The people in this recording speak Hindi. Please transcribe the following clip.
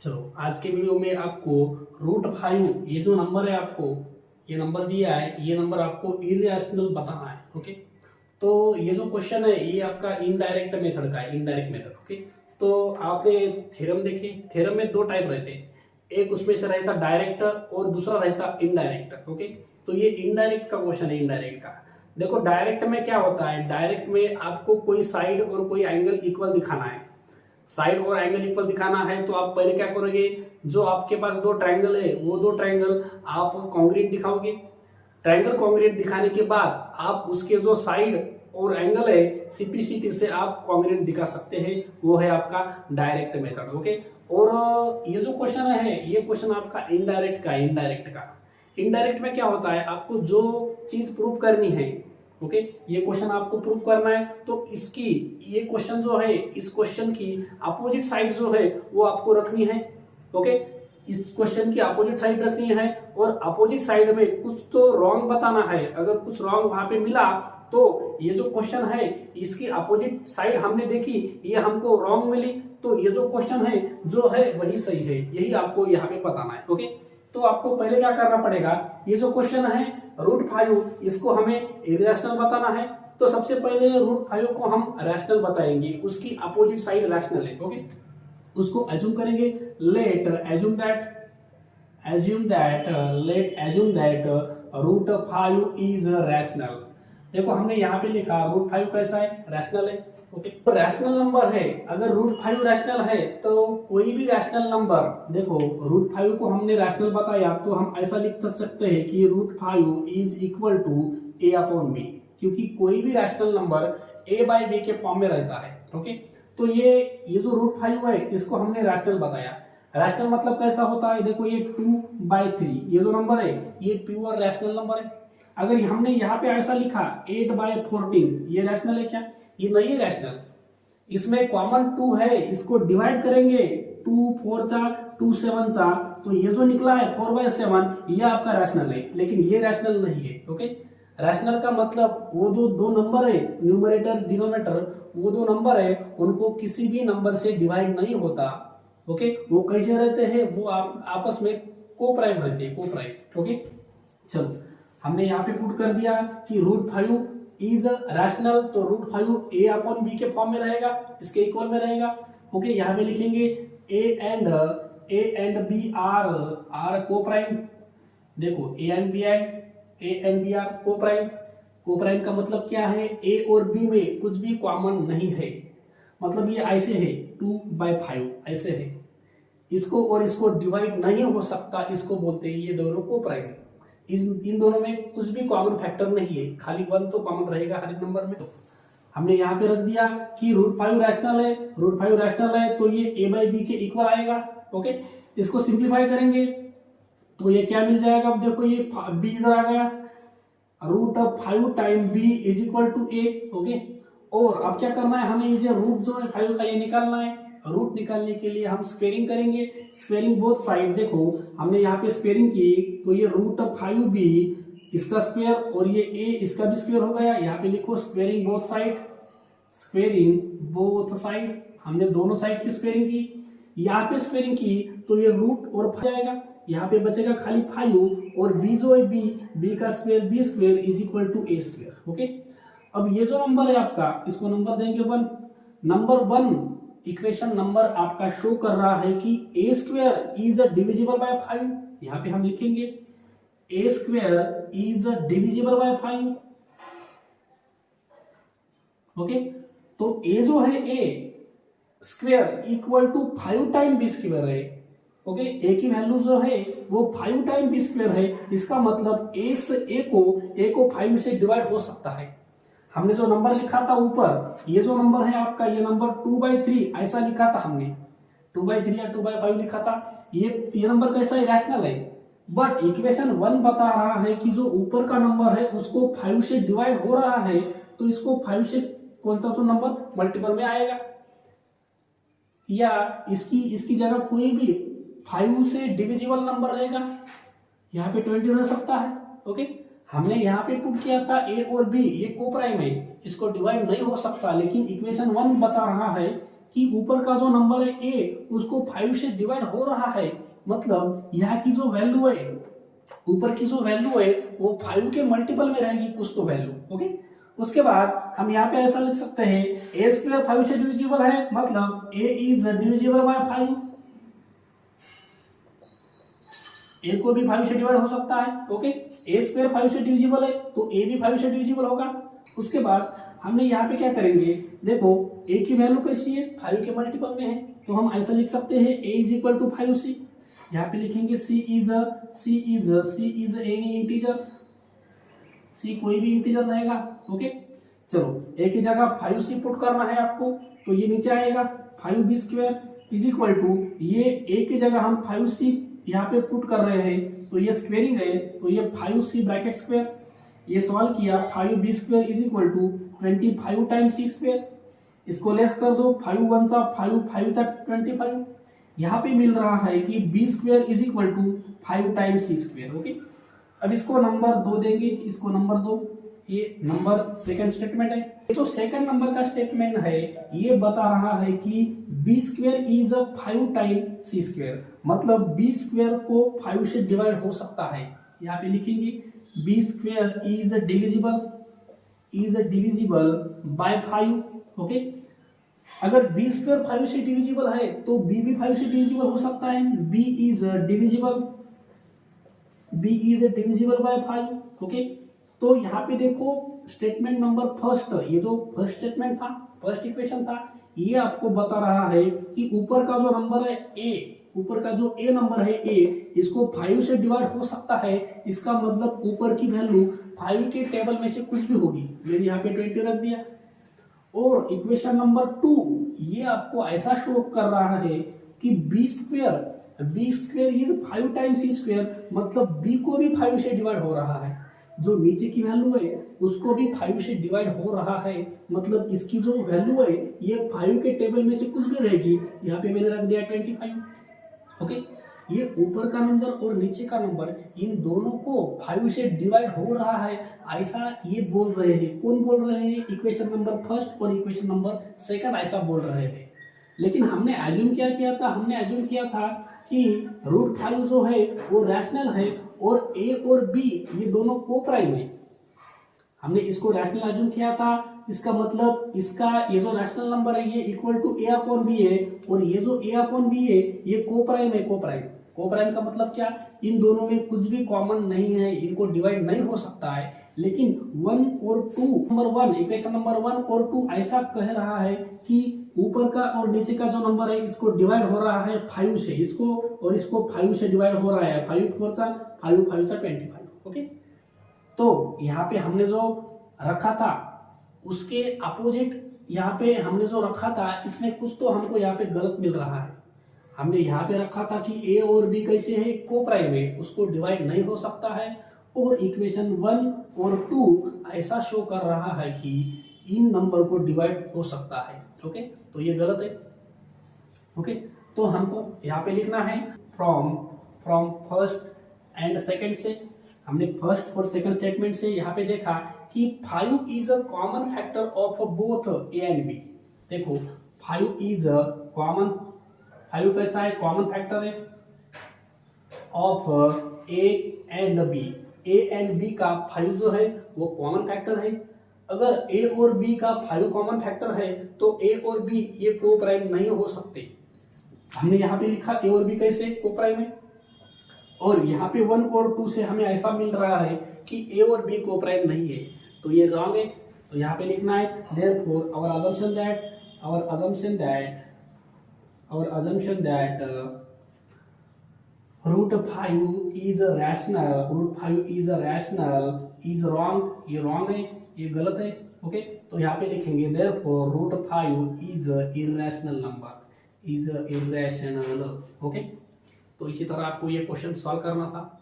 चलो आज के वीडियो में आपको √5 ये जो नंबर है, आपको ये नंबर दिया है, ये नंबर आपको इरेशनल बताना है। ओके, तो ये जो क्वेश्चन है ये आपका इनडायरेक्ट मेथड का है, इनडायरेक्ट मेथड। ओके, तो आपने थ्योरम देखे, थ्योरम में दो टाइप रहते हैं, एक उसमें से रहता डायरेक्ट और दूसरा रहता इनडायरेक्ट। ओके, तो ये इनडायरेक्ट का क्वेश्चन है। इनडायरेक्ट का देखो, डायरेक्ट में क्या होता है, डायरेक्ट में आपको कोई साइड और कोई एंगल इक्वल दिखाना है। साइड और एंगल इक्वल दिखाना है तो आप पहले क्या करोगे, जो आपके पास दो ट्रायंगल है वो दो ट्रायंगल आप कॉन्ग्रुएंट दिखाओगे। ट्रायंगल कॉन्ग्रुएंट दिखाने के बाद आप उसके जो साइड और एंगल है सीपीसीटी से आप कॉन्ग्रुएंट दिखा सकते हैं, वो है आपका डायरेक्ट मेथड। ओके, और ये जो क्वेश्चन है ये क्वेश्चन आपका इनडायरेक्ट का है। इनडायरेक्ट में क्या होता है, आपको जो चीज प्रूव करनी है, ओके, ये क्वेश्चन आपको प्रूव करना है तो इसकी ये क्वेश्चन जो है, इस क्वेश्चन की अपोजिट साइड जो है वो आपको रखनी है। ओके, इस क्वेश्चन की अपोजिट साइड रखनी है और अपोजिट साइड में कुछ तो रॉन्ग बताना है। अगर कुछ रॉन्ग वहां पे मिला तो ये जो क्वेश्चन है इसकी अपोजिट साइड हमने देखी, ये हमको रॉन्ग मिली, तो ये जो क्वेश्चन है जो है वही सही है, यही आपको यहाँ पे बताना है। ओके, तो आपको पहले क्या करना पड़ेगा, ये जो क्वेश्चन है √5 इसको हमें इरेशनल बताना है। तो सबसे पहले √5 को हम रैशनल बताएंगे, उसकी अपोजिट साइड रैशनल है। ओके, उसको एज्यूम करेंगे, late assume that √5 is rational. देखो हमने यहाँ पे लिखा √5 कैसा है, रैशनल है। ओके, तो रैशनल नंबर है, अगर √5 रैशनल है तो कोई भी रैशनल नंबर, देखो √5 को हमने रैशनल बताया तो हम ऐसा लिख सकते हैं कि √5 इज इक्वल टू a/b, क्योंकि कोई भी रैशनल नंबर a/b के फॉर्म में रहता है। ओके, तो ये जो √5 है इसको हमने रैशनल बताया। रैशनल मतलब कैसा होता है, देखो ये 2/3 ये जो नंबर है ये प्योर रैशनल नंबर है। अगर हमने यहाँ पे ऐसा लिखा 8/14, ये रैशनल है क्या, ये नहीं है रैशनल। इसमें कॉमन 2 है, इसको डिवाइड करेंगे 2 4 चा 2 7 चा, तो ये जो निकला है 4/7 ये आपका रैशनल है, लेकिन ये रैशनल नहीं है। ओके, रैशनल का मतलब वो जो दो नंबर है, न्यूमरेटर डिनोमिनेटर, वो दो नंबर है उनको किसी भी नंबर से डिवाइड नहीं होता। ओके, वो कैसे रहते हैं, वो आप आपस में को प्राइम रहते हैं, को प्राइम। ओके, चलो हमने यहाँ पे पुट कर दिया कि √5 इज रैशनल, तो √5 a/b के फॉर्म में रहेगा, इसके इक्वल में रहेगा। ओके, यहाँ पे लिखेंगे a and b आर को प्राइम। देखो a and b आर को प्राइम। को प्राइम का मतलब क्या है, a और b में कुछ भी कॉमन नहीं है, मतलब ये ऐसे है 2/5 ऐसे है, इसको और इसको डिवाइड नहीं हो सकता, इसको बोलते हैं ये दोनों को प्राइम है। इन दोनों में कुछ भी कॉमन फैक्टर नहीं है, खाली 1 तो कॉमन रहेगा हर एक नंबर में। हमने यहाँ पे रख दिया कि √5 रैशनल है तो ये a/b के इक्वल आएगा। ओके, इसको सिंप्लीफाई करेंगे तो ये क्या मिल जाएगा, अब देखो ये b इधर आ गया, √5 time b is equal to a। Okay, और अब क्या करना है, हमें ये जो रूट जो है 5 का ये निकालना है। रूट निकालने के लिए हम स्क्वेयरिंग करेंगे, स्क्वेयरिंग बोथ साइड। देखो हमने यहाँ पे स्क्वेयरिंग की तो ये √5b इसका स्क्वायर और ये a इसका भी स्क्वायर हो गया। यहाँ पे लिखो स्क्वेयरिंग बोथ साइड, हमने दोनों साइड की स्क्वेयरिंग की। यहाँ पे स्क्वेयरिंग की तो ये रूट और 5 आएगा, यहाँ पे बचेगा खाली 5 और b जो है b का square b square is equal to a square. Okay, अब ये जो नंबर है आपका, इसको नंबर देंगे 1। नंबर 1 इक्वेशन नंबर आपका शो कर रहा है कि a square is divisible by 5। यहाँ पे हम लिखेंगे a square is divisible by 5। Okay, तो a जो है a square equal to 5 time b square है। ओके, a की वैल्यू जो है वो 5 टाइम b स्क्वायर है, इसका मतलब a को 5 से डिवाइड हो सकता है। हमने जो नंबर लिखा था ऊपर, ये जो नंबर है आपका, ये नंबर 2/3 ऐसा लिखा था हमने, 2/3 या 2/5 लिखा था। ये नंबर कैसा है, रैशनल है, बट इक्वेशन 1 बता रहा है कि जो ऊपर का नंबर है उसको 5 से डिवाइड हो रहा है, तो इसको 5 से कौन सा तो नंबर मल्टीपल में आएगा, या इसकी जगह कोई भी 5 से डिविजिबल नंबर रहेगा, यहाँ पे 20 रह सकता है। ओके, हमने यहाँ पे पुट किया था a और b ये को प्राइम है, इसको डिवाइड नहीं हो सकता, लेकिन इक्वेशन 1 बता रहा है कि ऊपर का जो नंबर है ए उसको 5 से डिवाइड हो रहा है, मतलब यहाँ की जो वैल्यू है, ऊपर की जो वैल्यू है वो 5 के मल्टीपल में रहेगी कुछ तो वैल्यू। ओके, उसके बाद हम यहाँ पे ऐसा लिख सकते हैं ए स्क्वायर 5 से डिविजिबल है, मतलब ए इज डिविजिबल बाय 5, ए को भी 5 से डिवाइड हो सकता है। ओके, ए स्क्वायर 5 से डिविजिबल है तो ए भी 5 से डिविजिबल होगा। उसके बाद हमने यहाँ पे क्या करेंगे, देखो ए की वैल्यू कैसी है, 5 के मल्टीपल में है, तो हम ऐसा लिख सकते हैं ए इज इक्वल टू 5c। यहाँ पे लिखेंगे सी इज एनी इंटीजर, सी कोई भी इंटीजर रहेगा। ओके, चलो ए की जगह 5c पुट करना है आपको, तो ये नीचे आएगा 5b square is equal to, ये ए की जगह हम 5c यहाँ पे पुट कर रहे हैं, तो ये स्क्वेयरिंग है, तो ये 5c ब्रैकेट स्क्वायर, ये सॉल्व किया 5b square is equal to 25 times c square, इसको लेस कर दो, 5 1 सा 5 5 सा 25, यहाँ पे मिल रहा है कि b square is equal to 5 times c square. Okay, अब इसको नंबर 2 देंगे, इसको नंबर 2, ये नंबर सेकंड स्टेटमेंट है। ये जो सेकंड नंबर का स्टेटमेंट है ये बता रहा है कि b square is 5 time c square, मतलब b स्क्वायर को 5 से डिवाइड हो सकता है। यहाँ पे लिखेंगे b square is divisible by 5। Okay, अगर b स्क्वायर 5 से डिविजिबल है तो b भी 5 से डिविजिबल हो सकता है, b is divisible by 5। Okay, तो यहाँ पे देखो स्टेटमेंट नंबर फर्स्ट, ये जो फर्स्ट स्टेटमेंट था, फर्स्ट इक्वेशन था, ये आपको बता रहा है कि ऊपर का जो नंबर है ए, ऊपर का जो ए नंबर है ए, इसको 5 से डिवाइड हो सकता है, इसका मतलब ऊपर की वैल्यू 5 के टेबल में से कुछ भी होगी, मैंने यहाँ पे 20 रख दिया। और इक्वेशन नंबर 2 ये आपको ऐसा शो कर रहा है कि B square is 5 times C square, मतलब बी को भी 5 से डिवाइड हो रहा है, जो नीचे की वैल्यू है उसको भी 5 से डिवाइड हो रहा है, मतलब इसकी जो वैल्यू है ये 5 के टेबल में से कुछ भी रहेगी, यहाँ पे मैंने रख दिया 25। ओके, ये ऊपर का नंबर और नीचे का नंबर इन दोनों को 5 से डिवाइड हो रहा है, ऐसा ये बोल रहे हैं। कौन बोल रहे हैं? इक्वेशन नंबर फर्स्ट और इक्वेशन नंबर सेकंड ऐसा बोल रहे हैं। लेकिन हमने एज्यूम क्या किया था? हमने एज्यूम किया था कि √5 जो है वो रैशनल है और ए और बी ये दोनों को प्राइम है। हमने इसको रैशनल एज्यूम किया था, इसका मतलब इसका ये जो रैशनल नंबर है ये equal to A upon B है, और ये जो ए अपॉन बी है ये को प्राइम है। को प्राइम का मतलब क्या? इन दोनों में कुछ भी कॉमन नहीं है, इनको डिवाइड नहीं हो सकता है। लेकिन 1 और 2 नंबर 1 इक्वेशन नंबर 1 और 2 ऐसा कह रहा है कि ऊपर का और नीचे का जो नंबर है इसको डिवाइड हो रहा है 5 से, इसको और इसको 5 से डिवाइड हो रहा है, 5 4 सा 5 5 सा 25। ओके, तो यहाँ पे हमने जो रखा था उसके अपोजिट यहाँ पे हमने जो रखा था इसमें कुछ तो हमको यहाँ पे गलत मिल रहा है। हमने यहाँ पे रखा था कि ए और बी कैसे है? को प्राइम है, उसको डिवाइड नहीं हो सकता है, और इक्वेशन 1 और 2 ऐसा शो कर रहा है कि इन नंबर को डिवाइड हो सकता है। ओके, तो ये गलत है। ओके, तो हमको यहाँ पे लिखना है फ्रॉम फर्स्ट एंड सेकंड से। हमने फर्स्ट और सेकंड स्टेटमेंट से यहाँ पे देखा कि 5 is a common factor of both A and B. देखो 5 इज अ कॉमन, 5 कैसा है? कॉमन फैक्टर है of A and B. A and B का 5 जो है वो कॉमन फैक्टर है। अगर ए और बी का 5 कॉमन फैक्टर है तो ए और बी ये को प्राइम नहीं हो सकते। हमने यहाँ पे लिखा ए और बी कैसे को प्राइम है, और यहाँ पे 1 और 2 से हमें ऐसा मिल रहा है कि ए और बी को प्राइम नहीं है, तो ये रॉन्ग है। तो यहाँ पे लिखना है therefore our assumption that √5 is a rational is wrong। ये wrong है, ये गलत है। ओके, तो यहाँ पे लिखेंगे therefore √5 is a irrational number, is a irrational। Okay, तो इसी तरह आपको ये क्वेश्चन सॉल्व करना था।